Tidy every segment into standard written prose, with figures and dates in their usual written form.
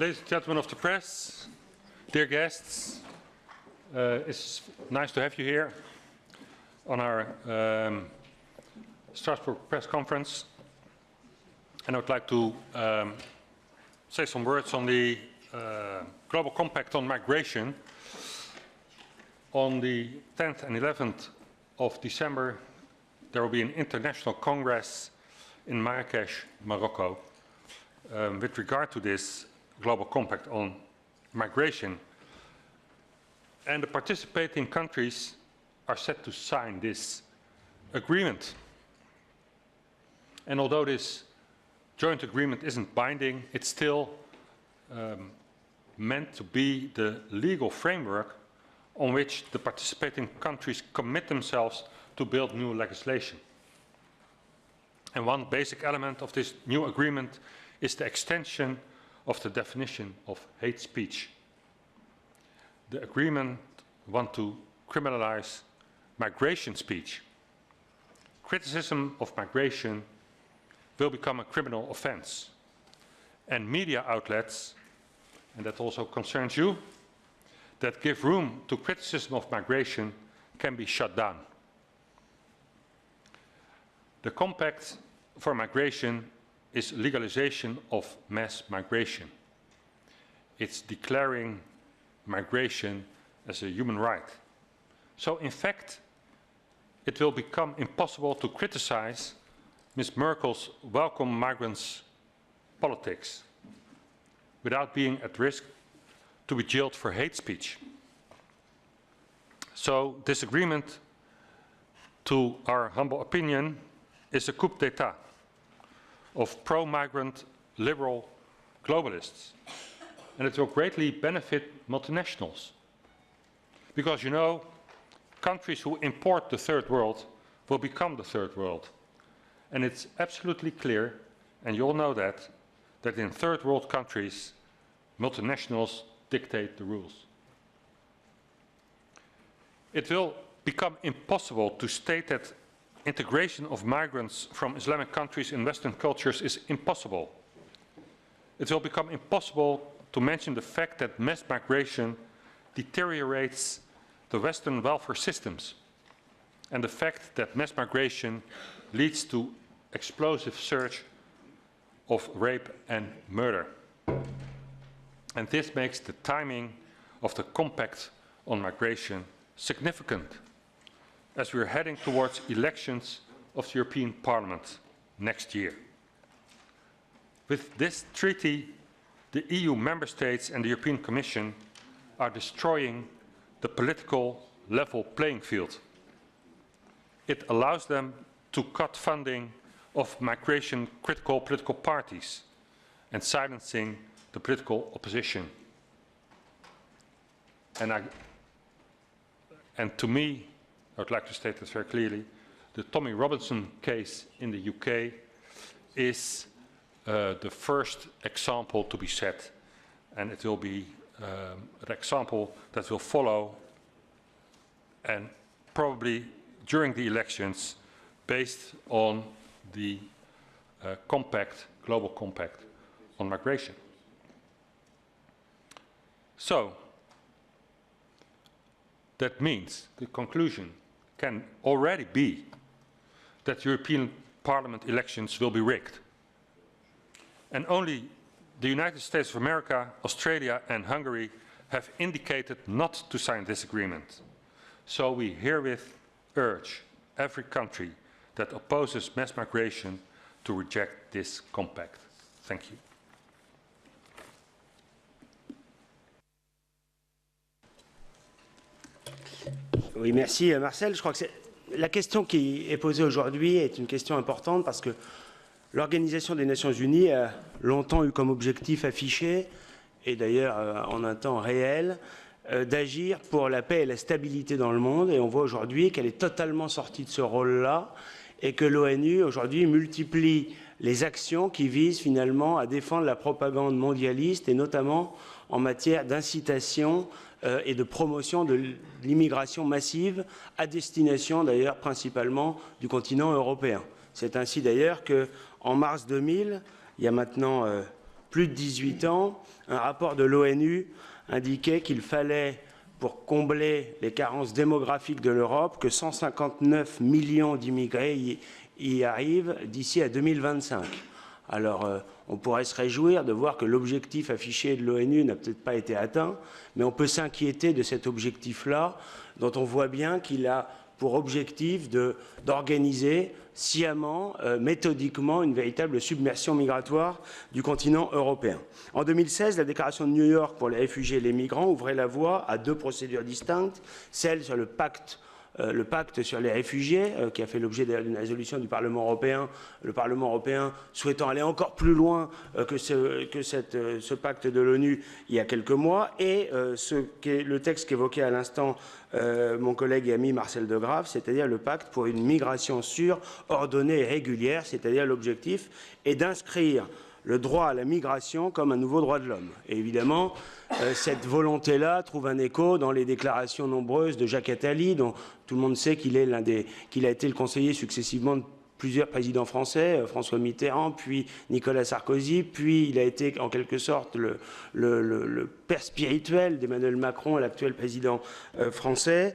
Ladies and gentlemen of the press, dear guests, it's nice to have you here on our Strasbourg press conference. And I would like to say some words on the Global Compact on Migration. On the 10th and 11th of December, there will be an international congress in Marrakesh, Morocco, with regard to this Global Compact on Migration. And the participating countries are set to sign this agreement. And although this joint agreement isn't binding, it's still meant to be the legal framework on which the participating countries commit themselves to build new legislation. And one basic element of this new agreement is the extension of the definition of hate speech. The agreement wants to criminalize migration speech. Criticism of migration will become a criminal offense. And media outlets, and that also concerns you, that give room to criticism of migration can be shut down. The Compact for Migration is legalization of mass migration. It's declaring migration as a human right. So in fact, it will become impossible to criticize Ms. Merkel's welcome migrants politics without being at risk to be jailed for hate speech. So this agreement, to our humble opinion, is a coup d'etat of pro-migrant liberal globalists. And it will greatly benefit multinationals. Because, you know, countries who import the third world will become the third world. And it's absolutely clear, and you all know that in third world countries, multinationals dictate the rules. It will become impossible to state that integration of migrants from Islamic countries in Western cultures is impossible. It will become impossible to mention the fact that mass migration deteriorates the Western welfare systems and the fact that mass migration leads to explosive surge of rape and murder. And this makes the timing of the Compact on Migration significant as we are heading towards elections of the European Parliament next year. With this treaty, the EU member states and the European Commission are destroying the political level playing field. It allows them to cut funding of migration critical political parties and silencing the political opposition. And to me, I would like to state this very clearly, the Tommy Robinson case in the UK is the first example to be set, and it will be an example that will follow, and probably during the elections, based on the Global Compact on Migration. So, that means the conclusion can already be that European Parliament elections will be rigged. And only the United States of America, Australia and Hungary have indicated not to sign this agreement. So we herewith urge every country that opposes mass migration to reject this compact. Thank you. Oui, merci Marcel. Je crois que la question qui est posée aujourd'hui est une question importante parce que l'Organisation des Nations Unies a longtemps eu comme objectif affiché, et d'ailleurs en un temps réel, d'agir pour la paix et la stabilité dans le monde. Et on voit aujourd'hui qu'elle est totalement sortie de ce rôle-là et que l'ONU aujourd'hui multiplie les actions qui visent finalement à défendre la propagande mondialiste et notamment en matière d'incitation et de promotion de l'immigration massive à destination d'ailleurs principalement du continent européen. C'est ainsi d'ailleurs qu'en mars 2000, il y a maintenant plus de 18 ans, un rapport de l'ONU indiquait qu'il fallait, pour combler les carences démographiques de l'Europe, que 159 millions d'immigrés y arrivent d'ici à 2025. Alors, on pourrait se réjouir de voir que l'objectif affiché de l'ONU n'a peut-être pas été atteint, mais on peut s'inquiéter de cet objectif-là, dont on voit bien qu'il a pour objectif d'organiser sciemment, méthodiquement, une véritable submersion migratoire du continent européen. En 2016, la déclaration de New York pour les réfugiés et les migrants ouvrait la voie à deux procédures distinctes, celle sur le pacte sur les réfugiés, qui a fait l'objet d'une résolution du Parlement européen, le Parlement européen souhaitant aller encore plus loin que ce pacte de l'ONU il y a quelques mois, et le texte qu'évoquait à l'instant mon collègue et ami Marcel De Graaf, c'est-à-dire le pacte pour une migration sûre, ordonnée et régulière, c'est-à-dire l'objectif est d'inscrire le droit à la migration comme un nouveau droit de l'homme. Et évidemment, cette volonté-là trouve un écho dans les déclarations nombreuses de Jacques Attali, dont tout le monde sait qu'il a été le conseiller successivement de plusieurs présidents français, François Mitterrand, puis Nicolas Sarkozy, puis il a été en quelque sorte le père spirituel d'Emmanuel Macron, l'actuel président français,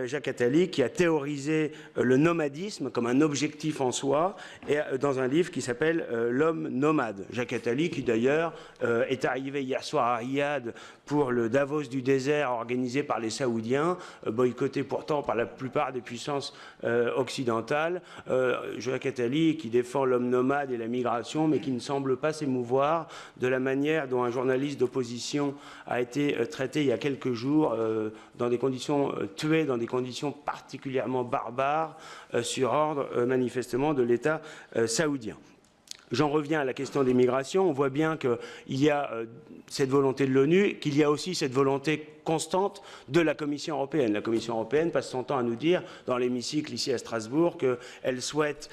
Jacques Attali, qui a théorisé le nomadisme comme un objectif en soi, et dans un livre qui s'appelle L'homme nomade. Jacques Attali, qui d'ailleurs est arrivé hier soir à Riyad pour le Davos du désert organisé par les Saoudiens, boycotté pourtant par la plupart des puissances occidentales. Jacques Attali, qui défend l'homme nomade et la migration, mais qui ne semble pas s'émouvoir de la manière dont un journaliste d'opposition a été traité il y a quelques jours dans des conditions tuées, dans des conditions particulièrement barbares, sur ordre manifestement de l'État saoudien. J'en reviens à la question des migrations. On voit bien qu'il y a cette volonté de l'ONU, qu'il y a aussi cette volonté constante de la Commission européenne. La Commission européenne passe son temps à nous dire, dans l'hémicycle ici à Strasbourg, qu'elle souhaite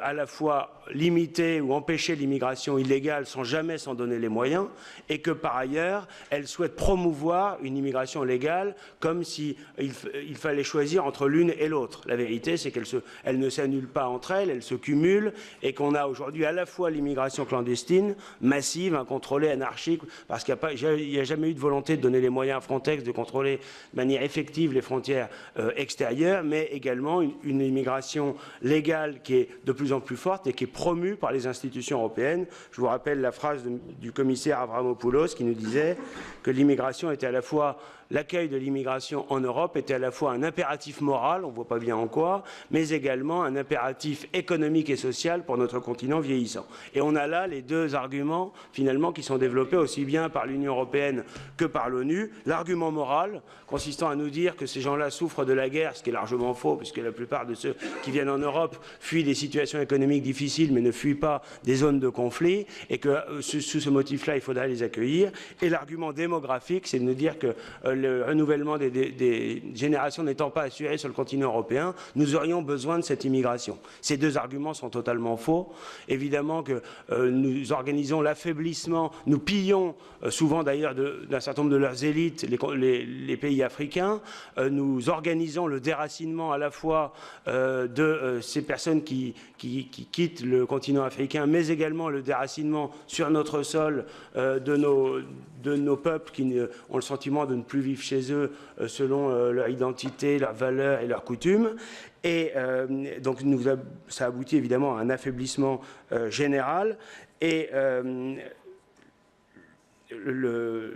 à la fois limiter ou empêcher l'immigration illégale sans jamais s'en donner les moyens, et que par ailleurs, elle souhaite promouvoir une immigration légale comme s'il fallait choisir entre l'une et l'autre. La vérité, c'est qu'elle ne s'annule pas entre elles, elles se cumulent, et qu'on a aujourd'hui à la fois l'immigration clandestine, massive, incontrôlée, anarchique, parce qu'il n'y a jamais eu de volonté de donner les moyens à Frontex de contrôler de manière effective les frontières extérieures, mais également une immigration légale qui est de plus en plus forte et qui est promue par les institutions européennes. Je vous rappelle la phrase du commissaire Avramopoulos qui nous disait que l'immigration était à la fois l'accueil de l'immigration en Europe était à la fois un impératif moral, on ne voit pas bien en quoi, mais également un impératif économique et social pour notre continent vieillissant. Et on a là les deux arguments, finalement, qui sont développés aussi bien par l'Union européenne que par l'ONU. L'argument moral, consistant à nous dire que ces gens-là souffrent de la guerre, ce qui est largement faux, puisque la plupart de ceux qui viennent en Europe fuient des situations économiques difficiles, mais ne fuient pas des zones de conflit, et que sous ce motif-là, il faudrait les accueillir. Et l'argument démographique, c'est de nous dire que le renouvellement des générations n'étant pas assuré sur le continent européen, nous aurions besoin de cette immigration. Ces deux arguments sont totalement faux. Évidemment que nous organisons l'affaiblissement, nous pillons souvent d'ailleurs d'un certain nombre de leurs élites, les pays africains, nous organisons le déracinement à la fois de ces personnes qui quittent le continent africain, mais également le déracinement sur notre sol de nos peuples qui ont le sentiment de ne plus vivre chez eux selon leur identité, leurs valeurs et leurs coutumes. Et donc ça aboutit évidemment à un affaiblissement général. Et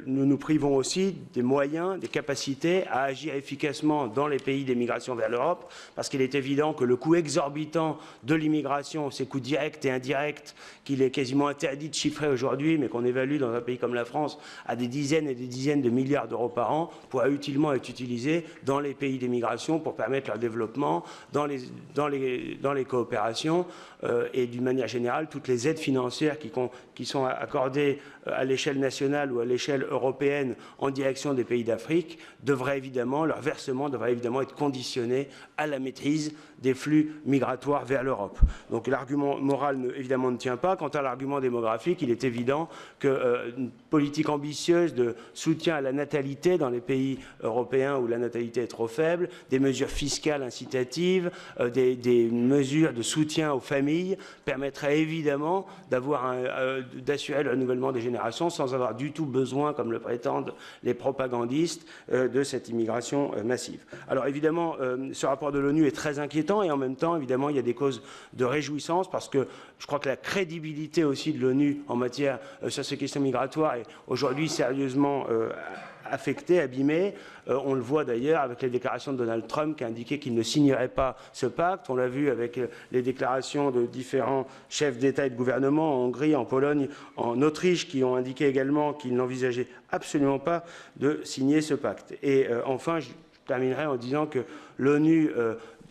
nous nous privons aussi des moyens, des capacités à agir efficacement dans les pays d'émigration vers l'Europe, parce qu'il est évident que le coût exorbitant de l'immigration, ces coûts directs et indirects, qu'il est quasiment interdit de chiffrer aujourd'hui, mais qu'on évalue dans un pays comme la France à des dizaines et des dizaines de milliards d'euros par an, pourra utilement être utilisé dans les pays d'émigration pour permettre leur développement, dans les coopérations et d'une manière générale, toutes les aides financières qui sont accordées à l'échelle nationale nationale ou à l'échelle européenne en direction des pays d'Afrique, leur versement devrait évidemment être conditionné à la maîtrise des flux migratoires vers l'Europe. Donc l'argument moral, évidemment, ne tient pas. Quant à l'argument démographique, il est évident qu'une politique ambitieuse de soutien à la natalité dans les pays européens où la natalité est trop faible, des mesures fiscales incitatives, des mesures de soutien aux familles permettraient évidemment d'assurer le renouvellement des générations sans avoir du tout besoin, comme le prétendent les propagandistes, de cette immigration massive. Alors évidemment, ce rapport de l'ONU est très inquiétant et en même temps, évidemment, il y a des causes de réjouissance parce que je crois que la crédibilité aussi de l'ONU en matière sur ces questions migratoires est aujourd'hui sérieusement affectée, abîmée. On le voit d'ailleurs avec les déclarations de Donald Trump qui a indiqué qu'il ne signerait pas ce pacte. On l'a vu avec les déclarations de différents chefs d'État et de gouvernement en Hongrie, en Pologne, en Autriche, qui ont indiqué également qu'ils n'envisageaient absolument pas de signer ce pacte. Et enfin, je terminerai en disant que l'ONU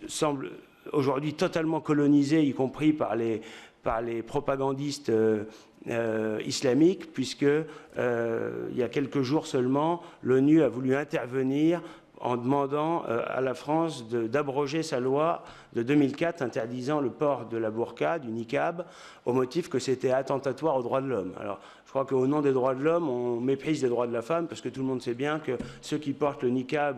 semble aujourd'hui totalement colonisée, y compris par les propagandistes islamiques, puisque il y a quelques jours seulement, l'ONU a voulu intervenir en demandant à la France d'abroger sa loi de 2004 interdisant le port de la burqa, du niqab, au motif que c'était attentatoire aux droits de l'homme. Alors, je crois qu'au nom des droits de l'homme, on méprise les droits de la femme, parce que tout le monde sait bien que ceux qui portent le niqab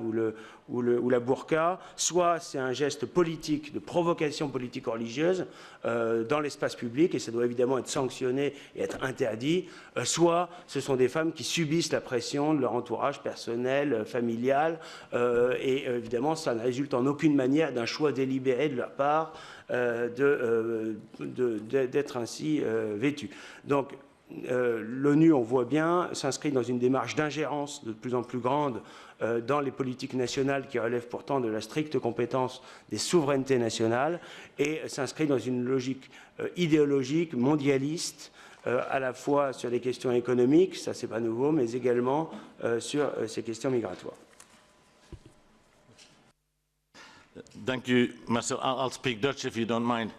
ou la burqa, soit c'est un geste politique, de provocation politique religieuse dans l'espace public, et ça doit évidemment être sanctionné et être interdit, soit ce sont des femmes qui subissent la pression de leur entourage personnel, familial, et évidemment ça ne résulte en aucune manière d'un choix délibéré de leur part d'être ainsi vêtues. Donc l'ONU, on voit bien, s'inscrit dans une démarche d'ingérence de plus en plus grande dans les politiques nationales qui relèvent pourtant de la stricte compétence des souverainetés nationales et s'inscrit dans une logique idéologique, mondialiste, à la fois sur les questions économiques, ça c'est pas nouveau, mais également sur ces questions migratoires. Dank u, Marcel. I'll speak Dutch if you don't mind.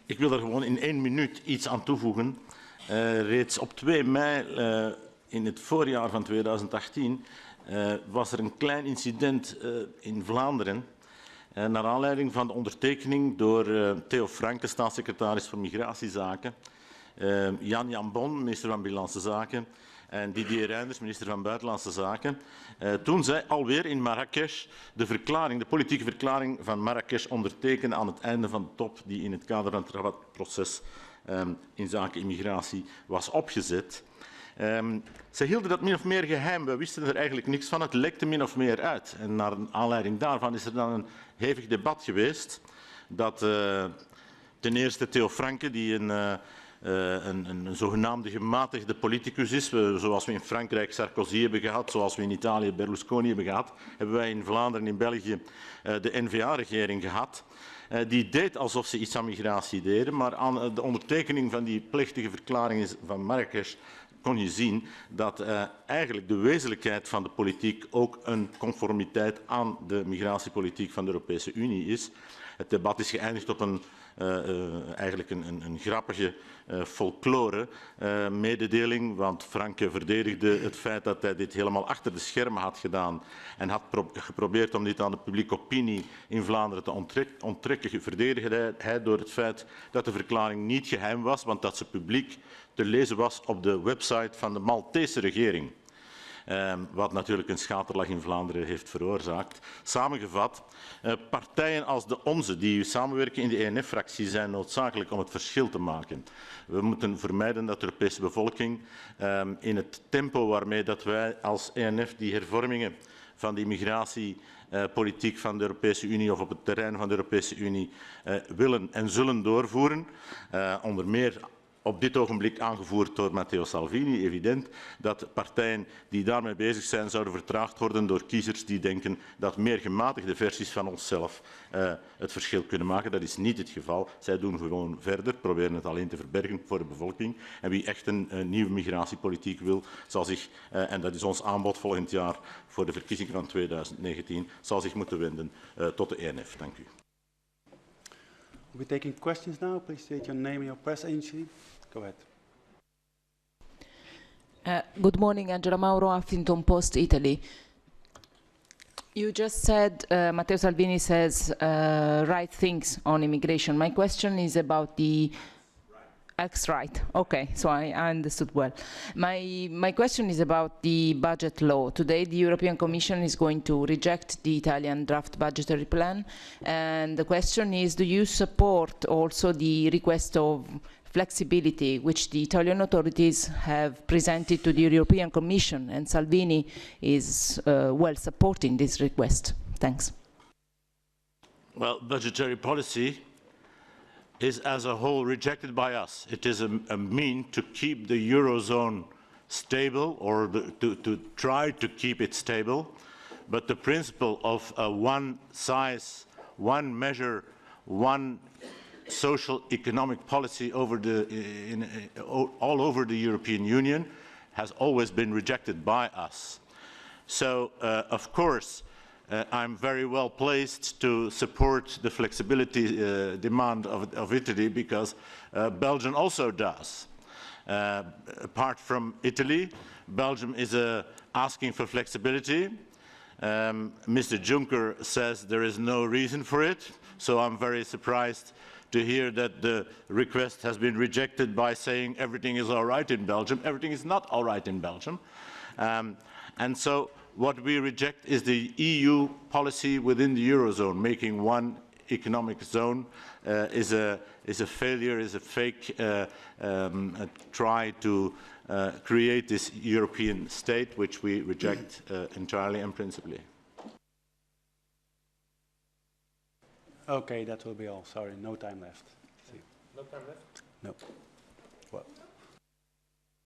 Ik wil er gewoon in 1 minuut iets aan toevoegen. Reeds op 2 mei in het voorjaar van 2018 was er een klein incident in Vlaanderen. Naar aanleiding van de ondertekening door Theo Franke, staatssecretaris voor Migratiezaken, Jan Bon, minister van Binnenlandse Zaken, en Didier Reynders, minister van Buitenlandse Zaken, toen zij alweer in Marrakesh de politieke verklaring van Marrakesh ondertekende aan het einde van de top die in het kader van het Rabat-proces in zaken immigratie was opgezet. Zij hielden dat min of meer geheim. We wisten er eigenlijk niks van. Het lekte min of meer uit. En naar aanleiding daarvan is er dan een hevig debat geweest dat ten eerste Theo Franke, die een zogenaamde gematigde politicus is, zoals we in Frankrijk Sarkozy hebben gehad, zoals we in Italië Berlusconi hebben gehad, hebben wij in Vlaanderen en in België de N-VA-regering gehad. Die deed alsof ze iets aan migratie deden, maar aan de ondertekening van die plechtige verklaring van Marrakesh kon je zien dat eigenlijk de wezenlijkheid van de politiek ook een conformiteit aan de migratiepolitiek van de Europese Unie is. Het debat is geëindigd op eigenlijk een grappige folklore-mededeling, want Franke verdedigde het feit dat hij dit helemaal achter de schermen had gedaan en had geprobeerd om dit aan de publieke opinie in Vlaanderen te onttrekken. Verdedigde hij door het feit dat de verklaring niet geheim was, want dat ze publiek te lezen was op de website van de Maltese regering. Wat natuurlijk een schaterlach in Vlaanderen heeft veroorzaakt. Samengevat, partijen als de onze die samenwerken in de ENF-fractie zijn noodzakelijk om het verschil te maken. We moeten vermijden dat de Europese bevolking in het tempo waarmee dat wij als ENF die hervormingen van de immigratiepolitiek van de Europese Unie of op het terrein van de Europese Unie willen en zullen doorvoeren, onder meer op dit ogenblik aangevoerd door Matteo Salvini, evident dat partijen die daarmee bezig zijn zouden vertraagd worden door kiezers die denken dat meer gematigde versies van onszelf het verschil kunnen maken. Dat is niet het geval. Zij doen gewoon verder, proberen het alleen te verbergen voor de bevolking. En wie echt een nieuwe migratiepolitiek wil, zal zich, en dat is ons aanbod volgend jaar voor de verkiezingen van 2019, zal zich moeten wenden tot de ENF. Dank u. We'll be taking questions now. Please state your name and your press agency. Go ahead. Good morning, Angela Mauro, Huffington Post, Italy. You just said Matteo Salvini says right things on immigration. My question is about the ex-right. Okay, so I understood well. My question is about the budget law. Today, the European Commission is going to reject the Italian draft budgetary plan, and the question is, do you support also the request of flexibility which the Italian authorities have presented to the European Commission, and Salvini is well supporting this request? Thanks. Well, budgetary policy is as a whole rejected by us. It is a mean to keep the Eurozone stable, or to try to keep it stable, but the principle of one size, one measure, one social economic policy over all over the European Union has always been rejected by us. So, of course, I'm very well placed to support the flexibility demand of Italy, because Belgium also does. Apart from Italy, Belgium is asking for flexibility. Mr. Juncker says there is no reason for it, so I'm very surprised to hear that the request has been rejected by saying everything is all right in Belgium. Everything is not all right in Belgium. And so what we reject is the EU policy within the Eurozone. Making one economic zone is a failure, is a fake try to create this European state, which we reject entirely and principally. Okay, that will be all. Sorry, no time left. See you. No time left? No. Well.